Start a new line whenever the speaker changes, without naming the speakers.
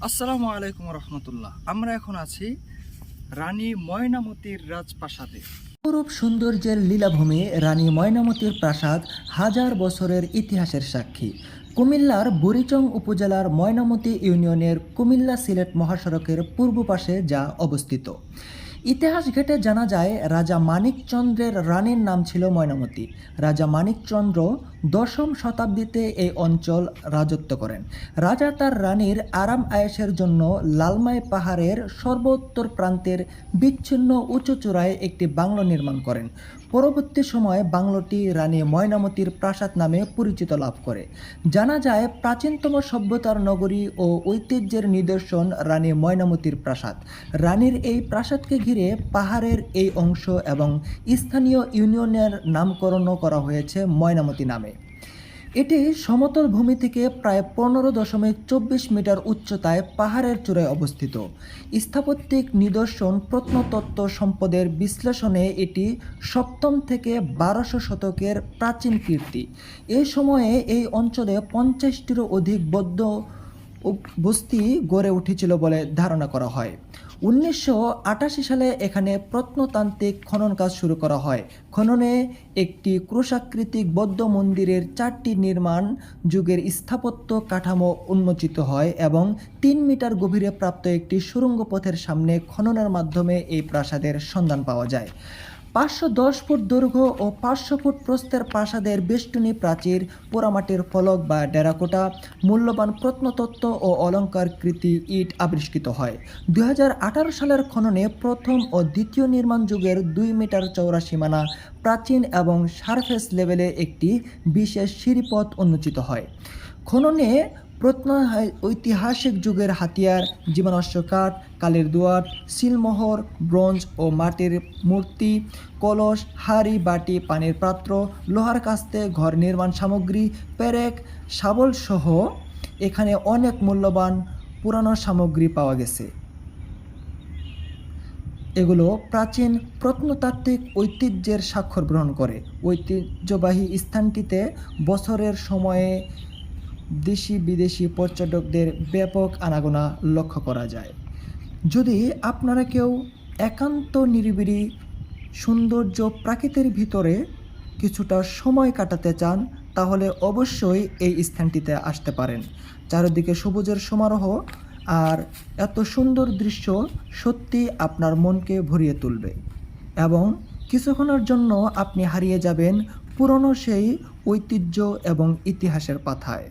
আসসালামু আলাইকুম রহমতুল্লাহ। আমরা এখন আছি রানী ময়নামতির রাজপ্রাসাদে।
অপরূপ সৌন্দর্যের লীলাভূমি রানী ময়নামতির প্রাসাদ হাজার বছরের ইতিহাসের সাক্ষী। কুমিল্লার বুড়িচং উপজেলার ময়নামতি ইউনিয়নের কুমিল্লা সিলেট মহাসড়কের পূর্ব পাশে যা অবস্থিত। ইতিহাস ঘেঁটে জানা যায় রাজা মানিকচন্দ্রের রানীর নাম ছিল ময়নামতি। রাজা মানিকচন্দ্র দশম শতাব্দীতে এই অঞ্চল রাজত্ব করেন। রাজা তার রানীর আরাম আয়েশের জন্য লালমাই পাহাড়ের সর্বোত্তর প্রান্তের বিচ্ছিন্ন উঁচু চূড়ায় একটি বাংলো নির্মাণ করেন। পরবর্তী সময়ে বাংলোটি রানী ময়নামতির প্রাসাদ নামে পরিচিত লাভ করে। জানা যায় প্রাচীনতম সভ্যতার নগরী ও ঐতিহ্যের নিদর্শন রানী ময়নামতির প্রাসাদ। রানীর এই প্রাসাদকে ঘিরে পাহাড়ের এই অংশ এবং স্থানীয় ইউনিয়নের নামকরণও করা হয়েছে ময়নামতি নামে। এটি সমতল ভূমি থেকে প্রায় 15.24 মিটার উচ্চতায় পাহাড়ের চূড়ায় অবস্থিত। স্থাপত্যিক নিদর্শন প্রত্নতত্ত্ব সম্পদের বিশ্লেষণে এটি সপ্তম থেকে 1200 শতকের প্রাচীন কীর্তি। এই সময়ে এই অঞ্চলে 50টিরও অধিক বৌদ্ধ বস্তি গড়ে উঠেছিল বলে ধারণা করা হয়। 1988 সালে এখানে প্রত্নতান্ত্রিক খনন কাজ শুরু করা হয়। খননে একটি ক্রুশাকৃতিক বৌদ্ধ মন্দিরের 4টি নির্মাণ যুগের স্থাপত্য কাঠামো উন্মোচিত হয় এবং 3 মিটার গভীরে প্রাপ্ত একটি সুড়ঙ্গ পথের সামনে খননের মাধ্যমে এই প্রাসাদের সন্ধান পাওয়া যায়। 510 ফুট দৈর্ঘ্য ও 500 ফুট প্রস্থের প্রাসাদের বেষ্টনী প্রাচীর, পোড়ামাটির ফলক বা টেরাকোটা, মূল্যবান প্রত্নতত্ত্ব ও অলঙ্কারকৃতি ইট আবিষ্কৃত হয়। 2018 সালের খননে প্রথম ও দ্বিতীয় নির্মাণ যুগের 2 মিটার চওড়া সীমানা, প্রাচীন এবং সারফেস লেভেলে একটি বিশেষ সিঁড়িপথ উন্মোচিত হয়। খননে ঐতিহাসিক যুগের হাতিয়ার, জীবাশ্ম কাঠ, কালের দুয়ার, সিলমোহর, ব্রোঞ্জ ও মাটির মূর্তি, কলস, হাঁড়ি, বাটি, পানির পাত্র, লোহার কাস্তে, ঘর নির্মাণ সামগ্রী, পেরেক, শাবল সহ এখানে অনেক মূল্যবান পুরানো সামগ্রী পাওয়া গেছে। এগুলো প্রাচীন প্রত্নতাত্ত্বিক ঐতিহ্যের স্বাক্ষর গ্রহণ করে। ঐতিহ্যবাহী স্থানটিতে বছরের সময়ে দেশি বিদেশি পর্যটকদের ব্যাপক আনাগোনা লক্ষ্য করা যায়। যদি আপনারা কেউ একান্ত নিরিবিলি সৌন্দর্য প্রাকৃতির ভিতরে কিছুটা সময় কাটাতে চান তাহলে অবশ্যই এই স্থানটিতে আসতে পারেন। চারিদিকে সবুজের সমারোহ আর এত সুন্দর দৃশ্য সত্যি আপনার মনকে ভরিয়ে তুলবে এবং কিছুক্ষণের জন্য আপনি হারিয়ে যাবেন পুরনো সেই ঐতিহ্য এবং ইতিহাসের পাথায়।